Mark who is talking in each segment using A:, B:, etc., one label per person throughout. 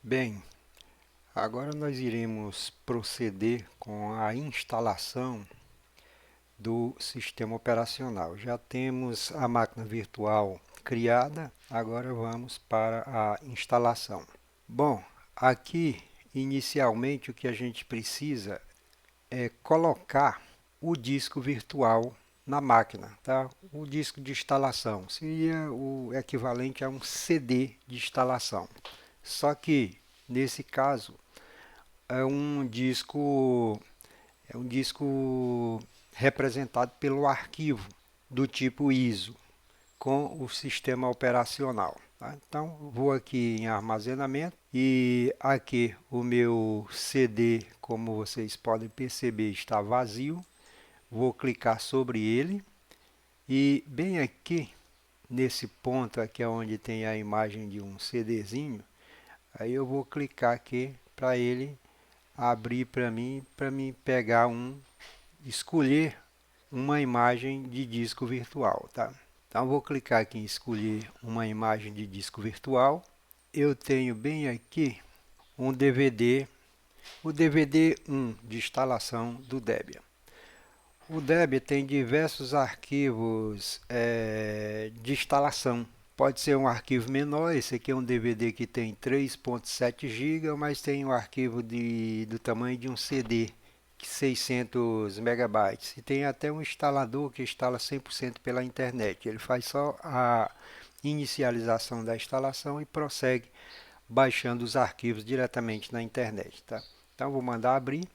A: Bem, agora nós iremos proceder com a instalação do sistema operacional. Já temos a máquina virtual criada, agora vamos para a instalação. Bom, aqui inicialmente o que a gente precisa é colocar o disco virtual na máquina, tá? O disco de instalação seria o equivalente a um CD de instalação. Só que nesse caso é um disco representado pelo arquivo do tipo ISO com o sistema operacional. Tá? Então, vou aqui em armazenamento e aqui o meu CD, como vocês podem perceber, está vazio. Vou clicar sobre ele e bem aqui, nesse ponto aqui onde tem a imagem de um CDzinho, aí eu vou clicar aqui para ele abrir para mim pegar escolher uma imagem de disco virtual, tá? Então vou clicar aqui em escolher uma imagem de disco virtual. Eu tenho bem aqui um DVD, o DVD 1 de instalação do Debian. O Debian tem diversos arquivos de instalação. Pode ser um arquivo menor, esse aqui é um DVD que tem 3.7 GB, mas tem um arquivo do tamanho de um CD, 600 megabytes. E tem até um instalador que instala 100% pela internet. Ele faz só a inicialização da instalação e prossegue baixando os arquivos diretamente na internet. Tá? Então vou mandar abrir.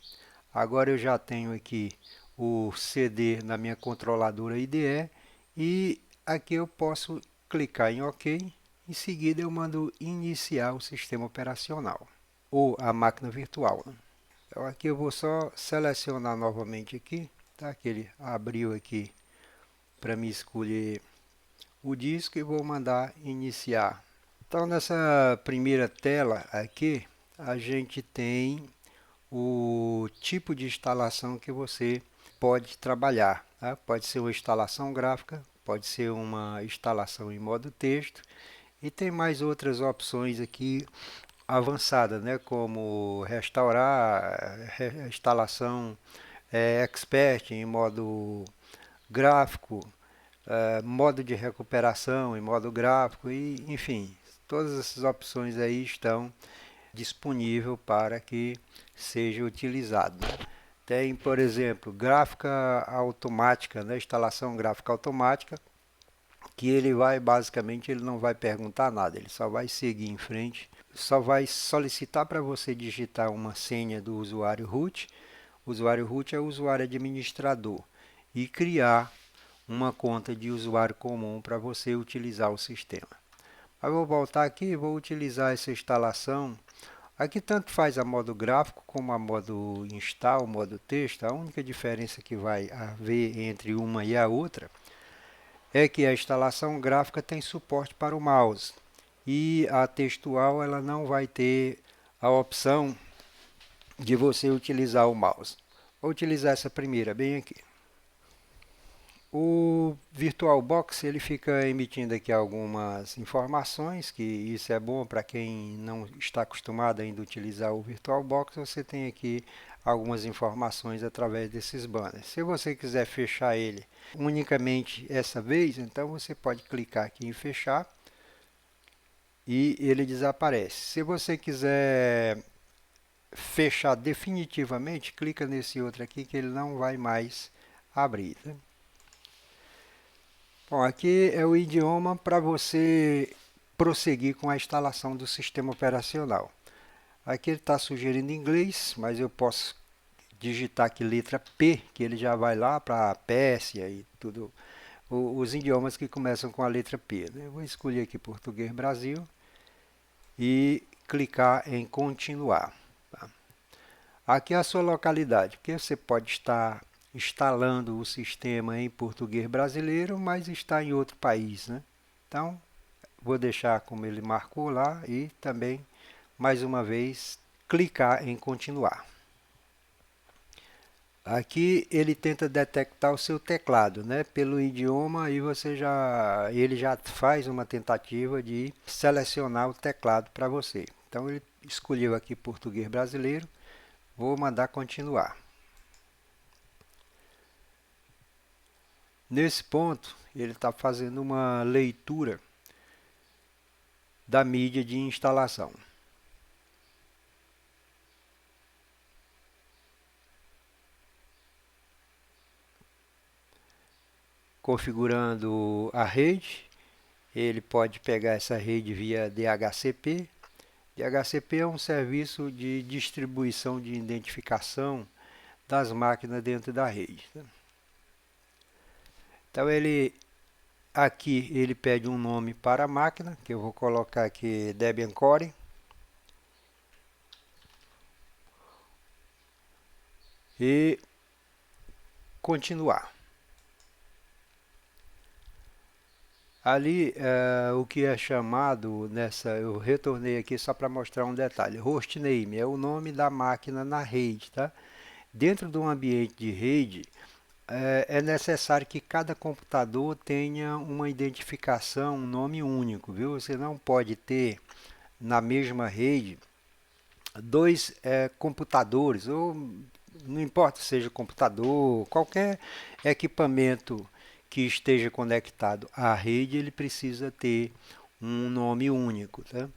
A: Agora eu já tenho aqui o CD na minha controladora IDE e aqui eu posso clicar em OK. Em seguida eu mando iniciar o sistema operacional ou a máquina virtual. Né? Então aqui eu vou só selecionar novamente aqui, tá? Que ele abriu aqui para me escolher o disco e vou mandar iniciar. Então nessa primeira tela aqui a gente tem o tipo de instalação que você pode trabalhar. Tá? Pode ser uma instalação gráfica, pode ser uma instalação em modo texto e tem mais outras opções aqui avançadas, né? Como restaurar, instalação expert em modo gráfico, modo de recuperação em modo gráfico e enfim, todas essas opções aí estão disponível para que seja utilizado. Né? Tem, por exemplo, gráfica automática, né? Instalação gráfica automática, que ele vai, basicamente, ele não vai perguntar nada, ele só vai seguir em frente, só vai solicitar para você digitar uma senha do usuário root. O usuário root é o usuário administrador e criar uma conta de usuário comum para você utilizar o sistema. Eu vou voltar aqui e vou utilizar essa instalação. Aqui tanto faz a modo gráfico como a modo install, modo texto. A única diferença que vai haver entre uma e a outra é que a instalação gráfica tem suporte para o mouse e a textual ela não vai ter a opção de você utilizar o mouse. Vou utilizar essa primeira bem aqui. O VirtualBox ele fica emitindo aqui algumas informações, que isso é bom para quem não está acostumado ainda a utilizar o VirtualBox. Você tem aqui algumas informações através desses banners. Se você quiser fechar ele unicamente essa vez, então você pode clicar aqui em fechar e ele desaparece. Se você quiser fechar definitivamente, clica nesse outro aqui que ele não vai mais abrir. Né? Bom, aqui é o idioma para você prosseguir com a instalação do sistema operacional. Aqui ele está sugerindo inglês, mas eu posso digitar aqui letra P, que ele já vai lá para a Pérsia e tudo, os idiomas que começam com a letra P. Né? Eu vou escolher aqui Português Brasil e clicar em continuar. Tá? Aqui é a sua localidade, porque você pode estar instalando o sistema em português brasileiro, mas está em outro país, né? Então, vou deixar como ele marcou lá e também, mais uma vez, clicar em continuar. Aqui ele tenta detectar o seu teclado, né? Pelo idioma e ele já faz uma tentativa de selecionar o teclado para você. Então ele escolheu aqui português brasileiro, vou mandar continuar. Nesse ponto, ele está fazendo uma leitura da mídia de instalação. Configurando a rede, ele pode pegar essa rede via DHCP. DHCP é um serviço de distribuição de identificação das máquinas dentro da rede. Então aqui ele pede um nome para a máquina, que eu vou colocar aqui Debian Core. E continuar. Ali, o que é chamado eu retornei aqui só para mostrar um detalhe. Hostname é o nome da máquina na rede, tá? Dentro de um ambiente de rede, é necessário que cada computador tenha uma identificação, um nome único, viu? Você não pode ter na mesma rede dois computadores, ou não importa se seja computador, qualquer equipamento que esteja conectado à rede, ele precisa ter um nome único, tá?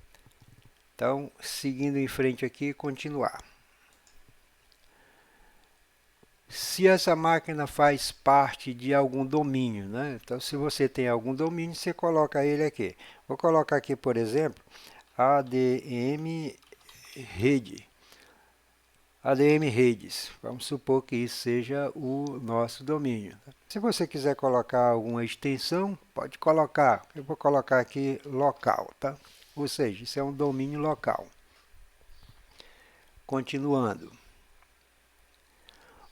A: Então, seguindo em frente aqui, continuar. Se essa máquina faz parte de algum domínio, né? Então, se você tem algum domínio, você coloca ele aqui. Vou colocar aqui, por exemplo, ADM Rede. ADM Redes. Vamos supor que isso seja o nosso domínio. Se você quiser colocar alguma extensão, pode colocar. Eu vou colocar aqui local, tá? Ou seja, isso é um domínio local. Continuando.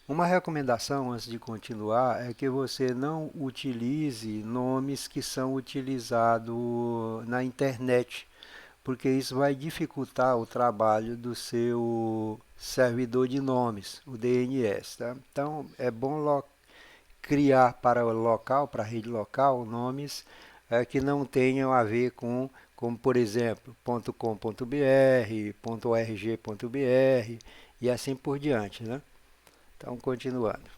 A: Uma recomendação antes de continuar é que você não utilize nomes que são utilizados na internet, porque isso vai dificultar o trabalho do seu servidor de nomes, o DNS. Tá? Então, é bom criar para o local, para a rede local, nomes que não tenham a ver com, como por exemplo, .com.br, .org.br e assim por diante. Né? Então, continuando.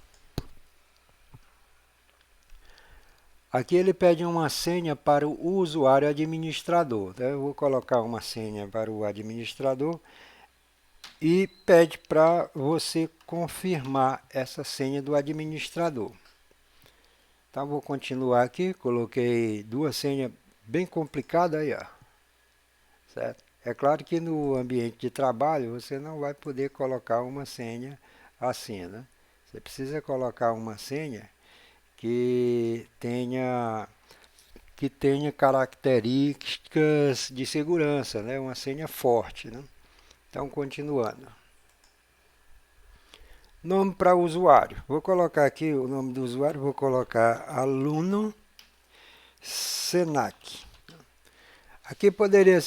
A: Aqui ele pede uma senha para o usuário administrador. Então, eu vou colocar uma senha para o administrador e pede para você confirmar essa senha do administrador. Então, vou continuar aqui. Coloquei duas senhas bem complicadas aí, ó. Certo? É claro que no ambiente de trabalho você não vai poder colocar uma senha assim, né? Você precisa colocar uma senha que tenha características de segurança, né? Uma senha forte. Né? Então, continuando. Nome para o usuário. Vou colocar aqui o nome do usuário, vou colocar aluno Senac. Aqui poderia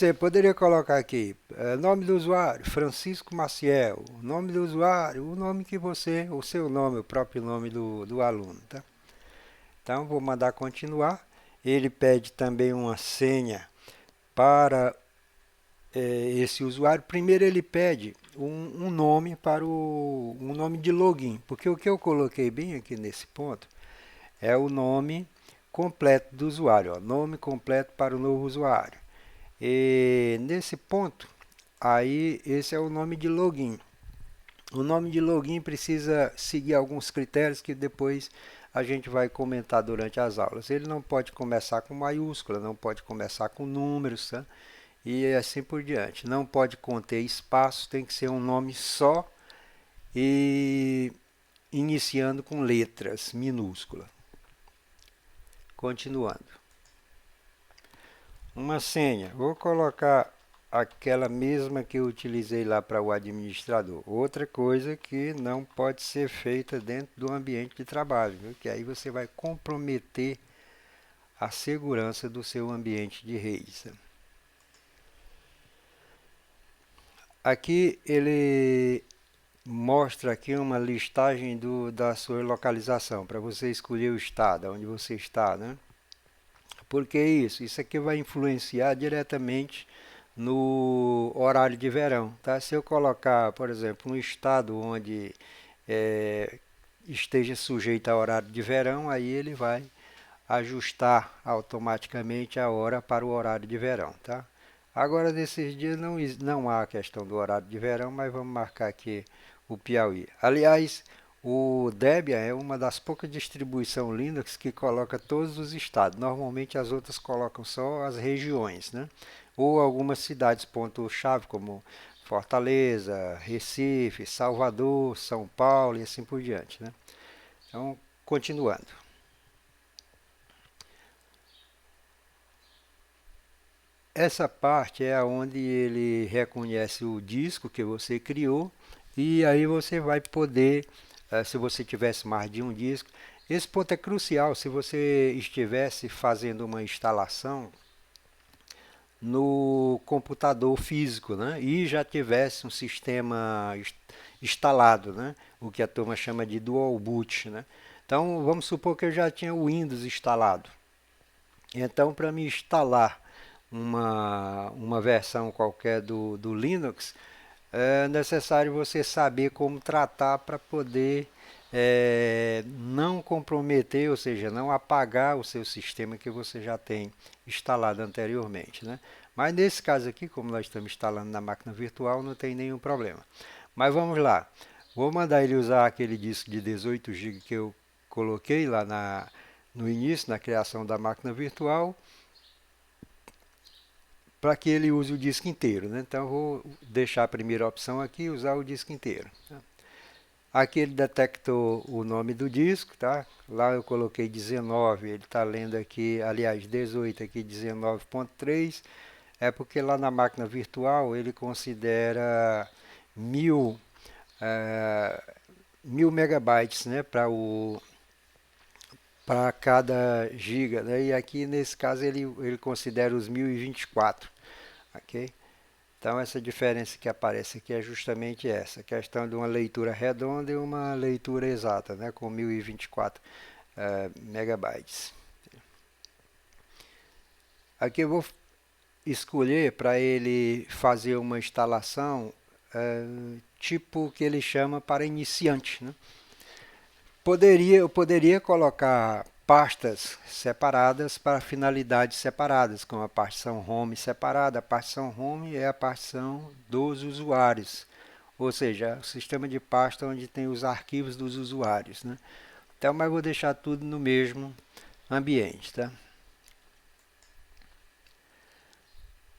A: colocar aqui, nome do usuário, Francisco Maciel, nome do usuário, o nome que você, o seu nome, o próprio nome do aluno, tá? Então, vou mandar continuar. Ele pede também uma senha para esse usuário. Primeiro ele pede um nome para um nome de login, porque o que eu coloquei bem aqui nesse ponto é o nome completo do usuário, ó, nome completo para o novo usuário. E nesse ponto, aí esse é o nome de login. O nome de login precisa seguir alguns critérios que depois a gente vai comentar durante as aulas. Ele não pode começar com maiúscula, não pode começar com números, tá? E assim por diante. Não pode conter espaço, tem que ser um nome só e iniciando com letras minúsculas. Continuando. Uma senha. Vou colocar aquela mesma que eu utilizei lá para o administrador. Outra coisa que não pode ser feita dentro do ambiente de trabalho, viu? Que aí você vai comprometer a segurança do seu ambiente de redes. Aqui ele mostra aqui uma listagem da sua localização, para você escolher o estado, onde você está, né? Por que isso? Isso aqui vai influenciar diretamente no horário de verão, tá? Se eu colocar, por exemplo, um estado onde é, esteja sujeito a horário de verão, aí ele vai ajustar automaticamente a hora para o horário de verão, tá? Agora, nesses dias não há a questão do horário de verão, mas vamos marcar aqui o Piauí. Aliás, o Debian é uma das poucas distribuições Linux que coloca todos os estados. Normalmente as outras colocam só as regiões, né? Ou algumas cidades ponto-chave, como Fortaleza, Recife, Salvador, São Paulo e assim por diante, né? Então, continuando. Essa parte é onde ele reconhece o disco que você criou e aí você vai poder, se você tivesse mais de um disco, esse ponto é crucial se você estivesse fazendo uma instalação no computador físico, né? E já tivesse um sistema instalado, né? O que a turma chama de dual boot, né? Então vamos supor que eu já tinha o Windows instalado. Então, para me instalar uma versão qualquer do Linux, é necessário você saber como tratar para poder não comprometer, ou seja, não apagar o seu sistema que você já tem instalado anteriormente, né? Mas nesse caso aqui, como nós estamos instalando na máquina virtual, não tem nenhum problema. Mas vamos lá. Vou mandar ele usar aquele disco de 18 GB que eu coloquei lá no início, na criação da máquina virtual, para que ele use o disco inteiro, né? Então eu vou deixar a primeira opção aqui, usar o disco inteiro. Aqui ele detectou o nome do disco, tá? Lá eu coloquei 19, ele está lendo aqui, aliás, 18 aqui, 19.3. É porque lá na máquina virtual ele considera 1000, eh, 1000 megabytes, né? Para cada giga, né? E aqui nesse caso ele considera os 1024, ok? Então essa diferença que aparece aqui é justamente essa, a questão de uma leitura redonda e uma leitura exata, né, com 1024 megabytes. Aqui eu vou escolher para ele fazer uma instalação tipo que ele chama para iniciante, né? Eu poderia colocar pastas separadas para finalidades separadas, como a partição home separada. A partição home é a partição dos usuários, ou seja, o sistema de pasta onde tem os arquivos dos usuários, né? Então, mas vou deixar tudo no mesmo ambiente, tá?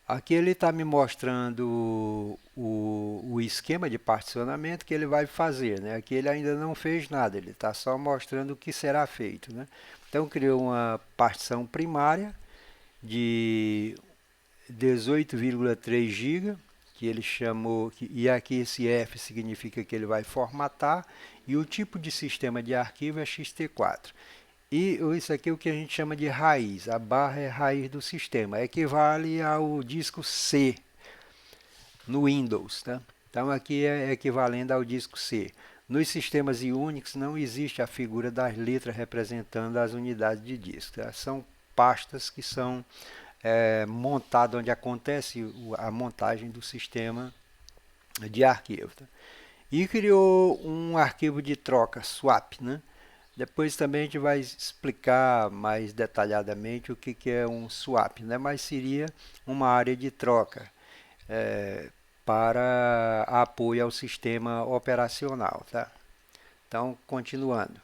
A: Aqui ele está me mostrando o esquema de particionamento que ele vai fazer, né? Aqui ele ainda não fez nada, ele está só mostrando o que será feito, né? Então criou uma partição primária de 18,3 GB, que ele chamou, e aqui esse F significa que ele vai formatar, e o tipo de sistema de arquivo é XT4. E isso aqui é o que a gente chama de raiz. A barra é a raiz do sistema. Equivale ao disco C no Windows, tá? Então aqui é equivalente ao disco C. Nos sistemas Unix não existe a figura das letras representando as unidades de disco, tá? São pastas que são montadas onde acontece a montagem do sistema de arquivo, tá? E criou um arquivo de troca, swap, né? Depois também a gente vai explicar mais detalhadamente o que é um swap, né? Mas seria uma área de troca é, para apoio ao sistema operacional, tá? Então, continuando.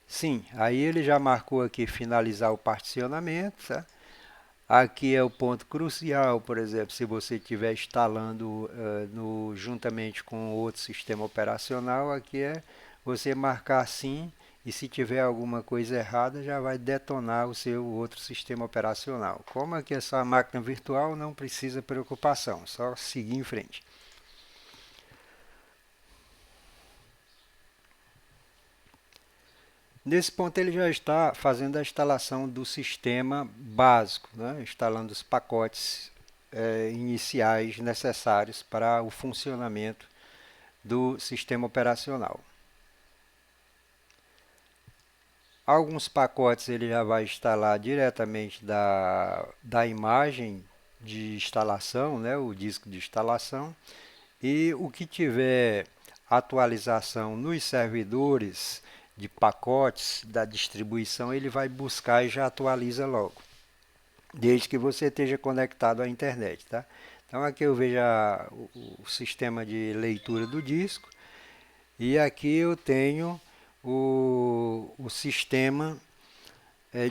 A: Sim, aí ele já marcou aqui finalizar o particionamento, tá? Aqui é o ponto crucial, por exemplo, se você estiver instalando juntamente com outro sistema operacional, aqui é você marcar sim e se tiver alguma coisa errada já vai detonar o seu outro sistema operacional. Como aqui é só máquina virtual, não precisa preocupação, só seguir em frente. Nesse ponto ele já está fazendo a instalação do sistema básico, né? Instalando os pacotes iniciais necessários para o funcionamento do sistema operacional. Alguns pacotes ele já vai instalar diretamente da imagem de instalação, né, o disco de instalação, e o que tiver atualização nos servidores de pacotes da distribuição, ele vai buscar e já atualiza logo, desde que você esteja conectado à internet, tá? Então aqui eu vejo o sistema de leitura do disco e aqui eu tenho o sistema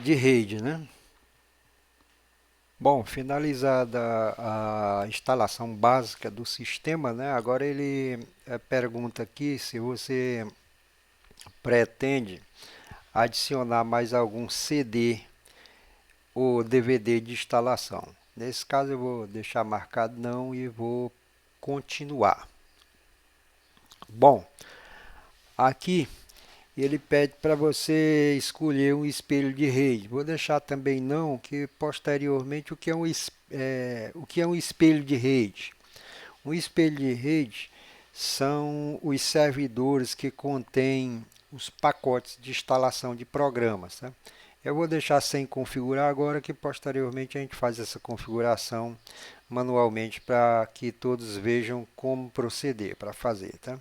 A: de rede, né? Bom, finalizada a instalação básica do sistema, né? Agora ele pergunta aqui se você pretende adicionar mais algum CD ou DVD de instalação. Nesse caso eu vou deixar marcado não e vou continuar. Bom, aqui ele pede para você escolher um espelho de rede. Vou deixar também não, que posteriormente o que é um espelho de rede? Um espelho de rede são os servidores que contêm os pacotes de instalação de programas. Tá? Eu vou deixar sem configurar agora, que posteriormente a gente faz essa configuração manualmente para que todos vejam como proceder para fazer. Tá?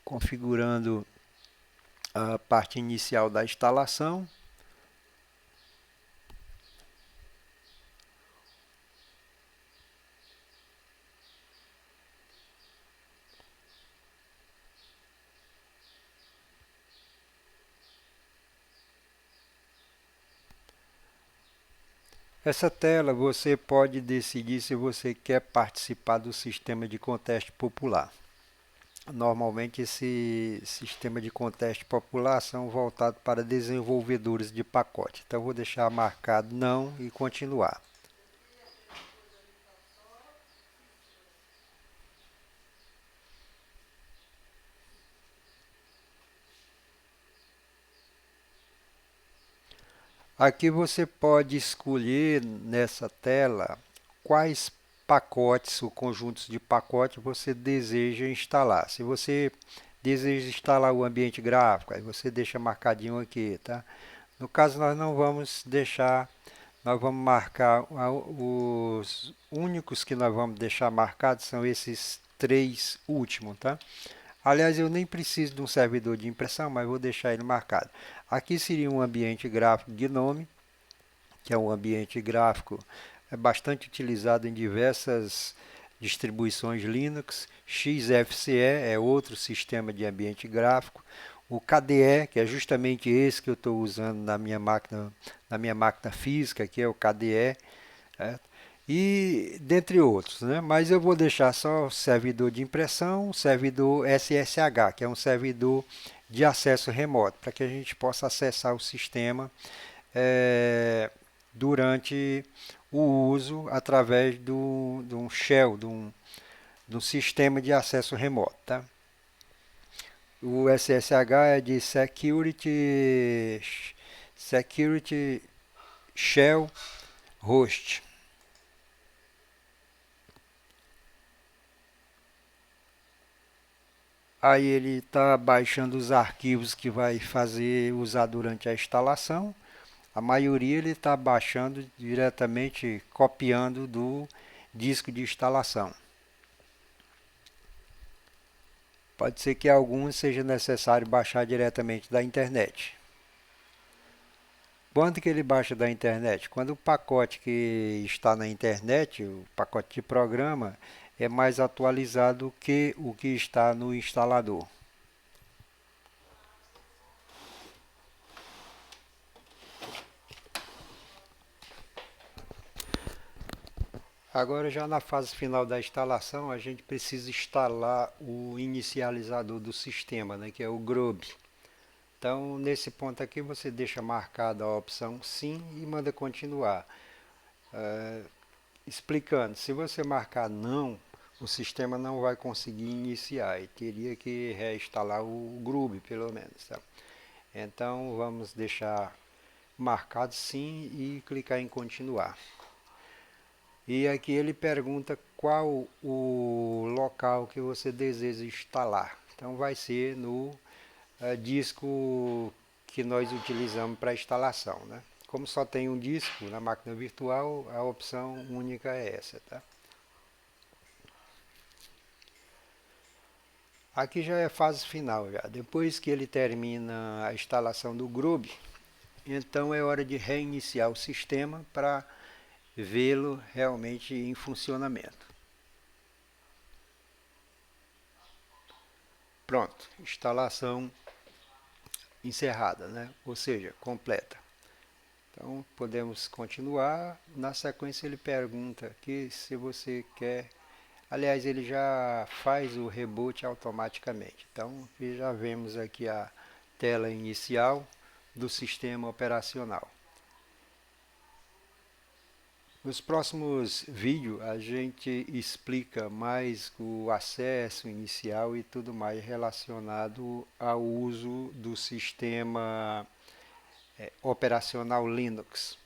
A: Configurando a parte inicial da instalação. Essa tela você pode decidir se você quer participar do sistema de conteste popular. Normalmente esse sistema de conteste popular são voltados para desenvolvedores de pacote. Então vou deixar marcado não e continuar. Aqui você pode escolher nessa tela quais pacotes ou conjuntos de pacote você deseja instalar. Se você deseja instalar o ambiente gráfico, aí você deixa marcadinho aqui, tá? No caso nós não vamos deixar, nós vamos marcar os únicos que nós vamos deixar marcados são esses três últimos, tá? Aliás, eu nem preciso de um servidor de impressão, mas vou deixar ele marcado. Aqui seria um ambiente gráfico GNOME, que é um ambiente gráfico bastante utilizado em diversas distribuições Linux. XFCE é outro sistema de ambiente gráfico. O KDE, que é justamente esse que eu estou usando na minha máquina física, que é o KDE, e dentre outros, né? Mas eu vou deixar só o servidor de impressão, o servidor SSH, que é um servidor de acesso remoto, para que a gente possa acessar o sistema durante o uso através de um shell, de um sistema de acesso remoto. Tá? O SSH é de Security Shell Host. Aí ele está baixando os arquivos que vai usar durante a instalação. A maioria ele está baixando diretamente, copiando do disco de instalação. Pode ser que alguns seja necessário baixar diretamente da internet. Quando que ele baixa da internet? Quando o pacote que está na internet, o pacote de programa, é mais atualizado que o que está no instalador. Agora, já na fase final da instalação, a gente precisa instalar o inicializador do sistema, né, que é o GRUB. Então, nesse ponto aqui, você deixa marcada a opção sim e manda continuar. Explicando, se você marcar não, o sistema não vai conseguir iniciar e teria que reinstalar o GRUB, pelo menos. Tá? Então, vamos deixar marcado sim e clicar em continuar. E aqui ele pergunta qual o local que você deseja instalar. Então vai ser no disco que nós utilizamos para instalação, né? Como só tem um disco na máquina virtual, a opção única é essa, tá? Aqui já é a fase final já. Depois que ele termina a instalação do Grub, então é hora de reiniciar o sistema para vê-lo realmente em funcionamento. Pronto, instalação encerrada, né? Ou seja, completa. Então podemos continuar. Na sequência ele pergunta aqui se você quer. Aliás, ele já faz o reboot automaticamente. Então já vemos aqui a tela inicial do sistema operacional. Nos próximos vídeos a gente explica mais o acesso inicial e tudo mais relacionado ao uso do sistema operacional Linux.